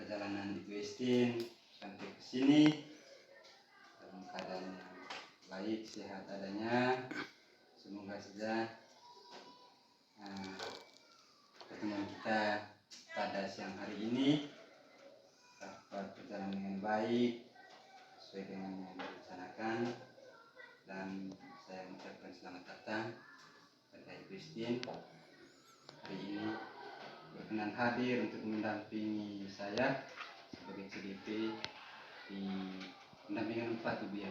perjalanan Ibu Estin sampai ke sini dalam keadaan yang baik, sehat adanya. Semoga saja pertemuan kita pada siang hari ini dapat berjalan dengan baik sesuai dengan yang direncanakan, dan saya mengucapkan selamat datang pada Ibu Estin hari ini berkenan hadir untuk mendampingi saya sebagai CDP di pendampingan 4 Ibu ya.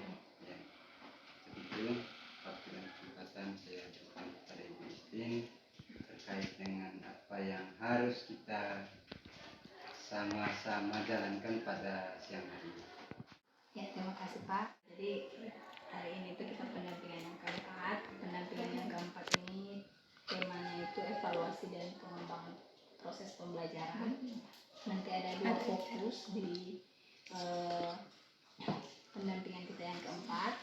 Begitu waktu dan kesempatan saya ucapkan kepada Ibu Estin terkait dengan apa yang harus kita sama-sama jalankan pada siang hari ini. Ya, terima kasih Pak. Jadi hari ini itu kita pendampingan yang keempat. Pendampingan yang keempat ini temanya itu evaluasi dan pengembangan proses pembelajaran. Nanti ada 2 fokus di pendampingan kita yang keempat,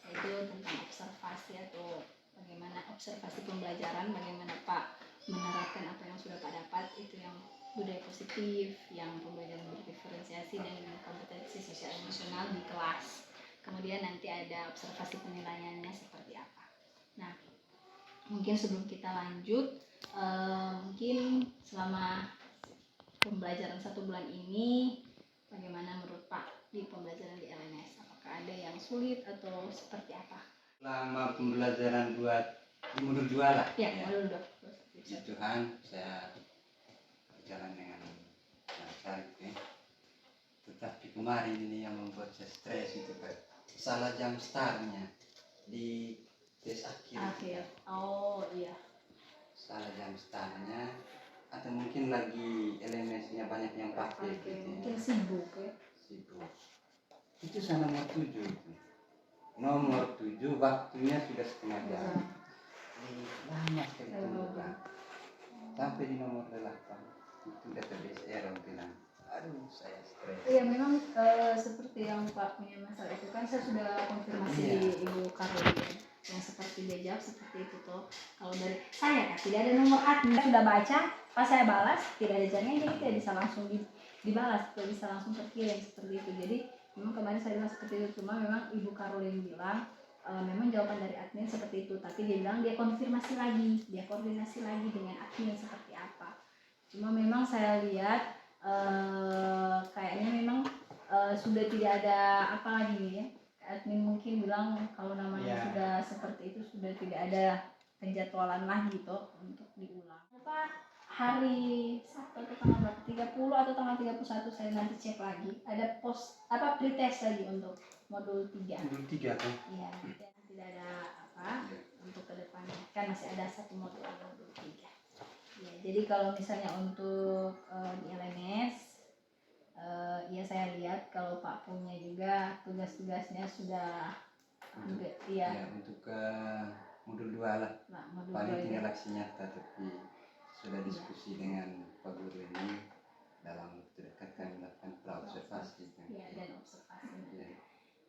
yaitu tentang observasi atau bagaimana observasi pembelajaran, bagaimana Pak menerapkan apa yang sudah Pak dapat, itu yang budaya positif, yang pembelajaran berdiferensiasi dan kompetensi sosial emosional di kelas. Kemudian nanti ada observasi penilaiannya seperti apa. Nah, mungkin sebelum kita lanjut, mungkin selama pembelajaran 1 bulan ini, bagaimana menurut Pak di pembelajaran di LMS? Apakah ada yang sulit atau seperti apa? Selama pembelajaran di modul 2 lah. Ya, modul 2. Puji Tuhan, saya berjalan dengan lancar gitu ya. Tetapi kemarin ini yang membuat saya stres itu kan salah jam startnya di tes akhir. Oh iya. Salah jam startnya, atau mungkin lagi LMS-nya banyak yang pakai gitu. Mungkin sibuk ya. Sibuk. Itu saya nomor 7 itu. Nomor 7 waktunya sudah setengah jam. Ini lama sekali tunggu. Sampai di nomor 8 itu database error bilang, aduh saya stres. Iya, memang seperti yang Pak punya masalah itu kan saya sudah konfirmasi di Ibu Karolin yang seperti dia jawab seperti itu tuh. Kalau dari saya kan tidak ada nomor admin, saya sudah baca, pas saya balas tidak ada jaringan, jadi tidak bisa langsung dibalas, tidak bisa langsung terkirim seperti itu. Jadi memang kemarin saya bilang seperti itu, cuma memang Ibu Karolin bilang memang jawaban dari admin seperti itu, tapi dia bilang dia konfirmasi lagi, dia koordinasi lagi dengan admin seperti apa. Cuma memang saya lihat kayaknya memang sudah tidak ada apa lagi nih ya. Admin mungkin bilang kalau namanya sudah seperti itu sudah tidak ada penjadwalan lagi toh untuk diulang. Apa hari Sabtu atau tanggal berapa? 30 atau tanggal 31 saya nanti cek lagi. Ada pretest lagi untuk modul 3. Modul 3 kan? Iya, tidak ada apa untuk kedepannya. Kan masih ada 1 modul 3. Ya, jadi kalau misalnya untuk di LMS, ya saya lihat kalau Pak punya juga tugas-tugasnya sudah untuk modul 2 lah. Modul paling 2 tinggal aksi nyata, tapi sudah diskusi dengan Pak Guru ini dalam waktu dekat kami melakukan pra-observasi. Ya, dan observasi.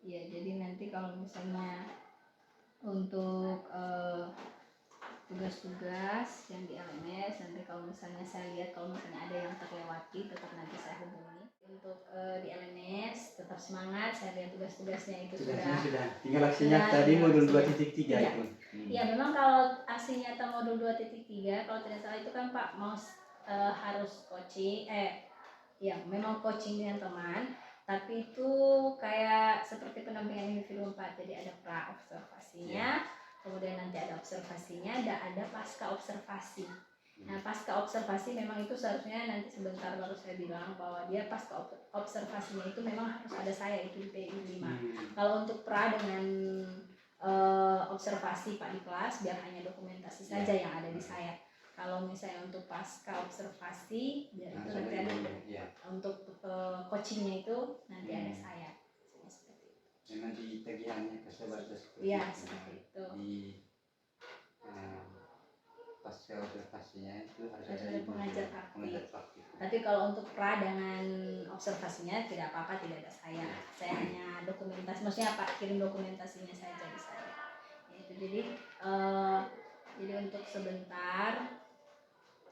Ya, jadi nanti kalau misalnya untuk tugas-tugas yang di LMS, nanti kalau misalnya saya lihat kalau misalnya ada yang terlewati tetap nanti saya hubungi. Untuk di LMS tetap semangat, saya lihat tugas-tugasnya itu sudah tinggal aksi nyata di modul 2.3 itu. Ya, memang kalau aksi nyata modul 2.3 kalau tidak salah itu kan Pak mau harus coaching, ya memang coaching dengan teman, tapi itu kayak seperti pendampingan individu 4, jadi ada pra observasinya, kemudian nanti ada observasinya, dan ada pasca observasi. Nah, pasca observasi memang itu seharusnya nanti sebentar baru saya bilang bahwa dia pasca observasinya itu memang harus ada saya itu di PI 5. Kalau untuk pra dengan observasi Pak di kelas biar hanya dokumentasi saja yang ada di saya. Kalau misalnya untuk pasca observasi biar itu nanti ada untuk coachingnya itu nanti ada saya. Seperti itu. Memang di tagihannya kesebatas seperti ya, seperti itu. Di pasca observasinya itu harus ada pengajar praktik. Tapi kalau untuk pra dengan observasinya tidak apa-apa, tidak ada saya. Saya hanya dokumentasi, maksudnya Pak kirim dokumentasinya saja di saya. Ya, itu jadi untuk sebentar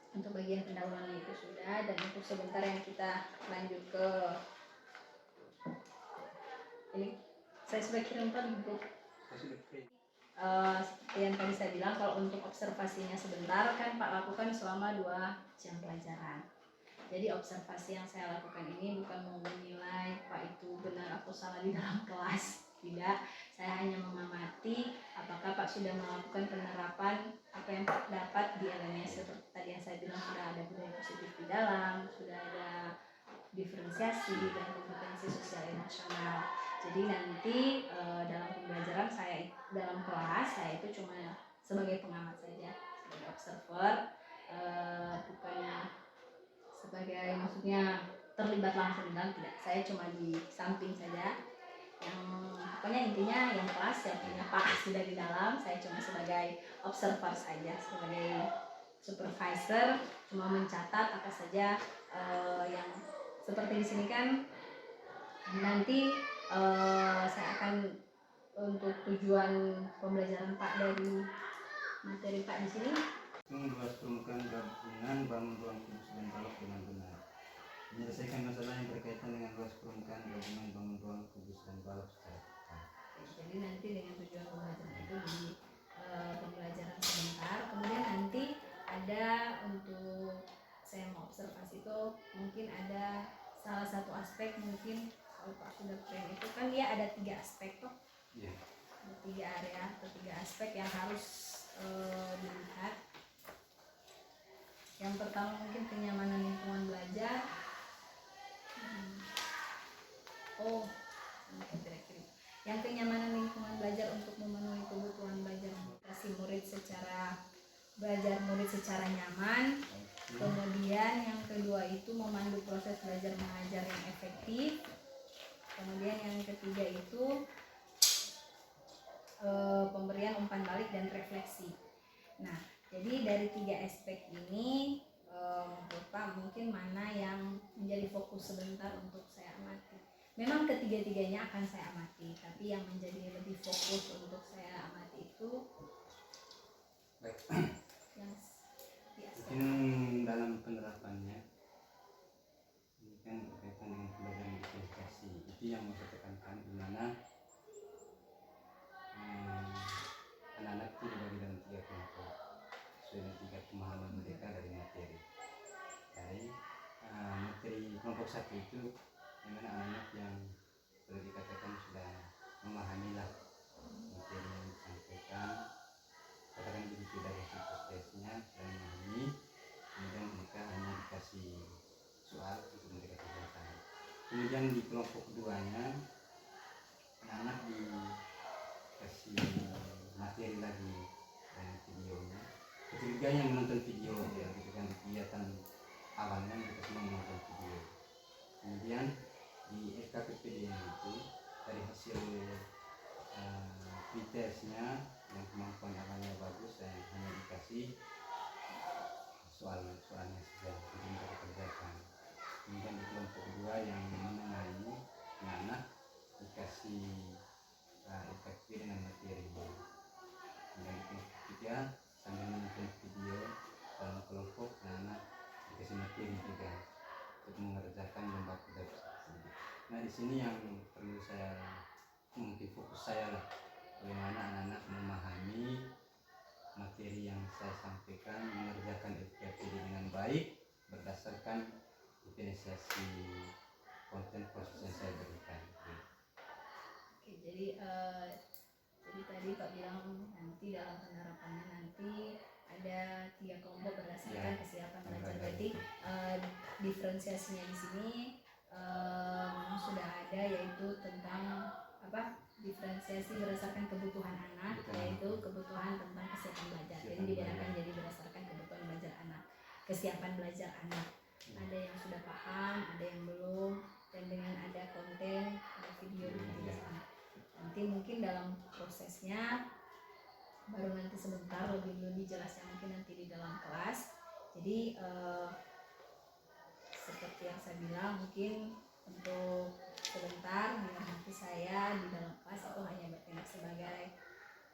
Untuk bagian pendahuluan itu sudah, dan untuk sebentar yang kita lanjut ke ini, saya sudah kirim tadi grup. Seperti yang tadi saya bilang, kalau untuk observasinya sebentar kan Pak lakukan selama 2 jam pelajaran. Jadi observasi yang saya lakukan ini bukan mau menilai Pak itu benar atau salah di dalam kelas, tidak. Saya hanya mengamati apakah Pak sudah melakukan penerapan apa yang Pak dapat di LMS, seperti tadi yang saya bilang, sudah ada budaya positif di dalam, sudah ada diferensiasi dan kompetensi sosial nasional. Jadi nanti dalam pembelajaran saya dalam kelas, saya itu cuma sebagai pengamat saja, sebagai observer, bukan sebagai maksudnya terlibat langsung dan tidak. Saya cuma di samping saja. Yang pokoknya intinya yang kelas yang punya Pak sudah di dalam, saya cuma sebagai observer saja, sebagai supervisor, cuma mencatat apa saja yang seperti di sini kan. Nanti saya akan untuk tujuan pembelajaran Pak dari materi Pak di sini Membahas permukaan gabungan bangun ruang kudus dan balok dengan benar. Menyelesaikan masalah yang berkaitan dengan luas permukaan gabungan bangun ruang kudus dan balok secara tepat. Jadi nanti dengan tujuan pembelajaran itu di pembelajaran sebentar. Kemudian nanti ada untuk saya mau observasi itu mungkin ada salah satu aspek, mungkin kalau Pak sudah print itu kan dia ada 3 aspek toh. Iya. Ada 3 area atau 3 aspek yang harus dilihat. Yang pertama mungkin kenyamanan lingkungan belajar. Yang kenyamanan lingkungan belajar untuk memenuhi kebutuhan belajar, kasih murid secara belajar murid secara nyaman. Kemudian yang kedua itu memandu proses belajar mengajar yang efektif. Kemudian yang ketiga itu pemberian umpan balik dan refleksi. Nah, jadi dari 3 aspek ini menurut Pak mungkin mana yang menjadi fokus sebentar untuk saya amati. Memang ketiga-tiganya akan saya amati, tapi yang menjadi lebih fokus untuk saya amati itu Baik. yang di aspek Mungkin dalam penerapannya ini kan berkaitan dengan pembelajaran diferensiasi, itu yang mau saya tekankan, di mana anak-anak itu dibagi dalam 3 kelompok sesuai dengan tingkat pemahaman mereka dari materi. Dari materi kelompok 1 itu di mana anak-anak yang boleh dikatakan sudah memahami lah materi yang disampaikan, katakan begitu, dari prosesnya sudah memahami, kemudian mereka hanya dikasih soal untuk mereka kerjakan. Kemudian di kelompok keduanya anak-anak dikasih materi lagi dan videonya. Ketiga yang menonton video ya, gitu kan, kegiatan awalnya mereka semua menonton video. Kemudian di SKPPD itu dari hasil pretestnya yang kemampuan awalnya bagus dan hanya dikasih soalnya saja untuk mereka kerjakan. Kemudian di kelompok kedua yang menengah ini anak dikasih efektif dengan materi. Kemudian di kelompok ketiga sambil menonton video dalam kelompok anak dikasih materi juga untuk mengerjakan lomba tugas. Nah, di sini yang perlu saya, mungkin fokus saya lah, bagaimana anak-anak memahami materi yang saya sampaikan, mengerjakan FKPD dengan baik berdasarkan diferensiasi konten proses yang saya berikan. Oke, jadi tadi Pak bilang nanti dalam penerapannya nanti ada 3 kelompok berdasarkan kesiapan belajar. Berarti diferensiasinya di sini sudah ada, yaitu tentang apa, diferensiasi berdasarkan kebutuhan anak, yaitu kebutuhan tentang kesiapan belajar. Jadi dibedakan jadi berdasarkan kebutuhan belajar anak, kesiapan belajar anak. Ada yang sudah paham, ada yang belum, dan dengan ada konten, ada video dijelaskan. Nanti mungkin dalam prosesnya baru nanti sebentar lebih jelasnya mungkin nanti di dalam kelas. Jadi seperti yang saya bilang, mungkin untuk sebentar mengamati saya di dalam kelas itu hanya bertindak sebagai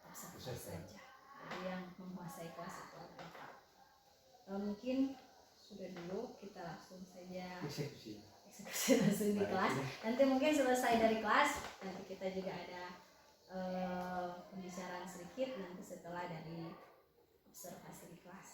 observer saja. Jadi yang menguasai kelas itu adalah Pak. Mungkin sudah dulu, kita langsung saja Eksekusi. eksekusi langsung di kelas. Nanti mungkin selesai dari kelas, nanti kita juga ada pembicaraan sedikit nanti setelah dari observasi di kelas.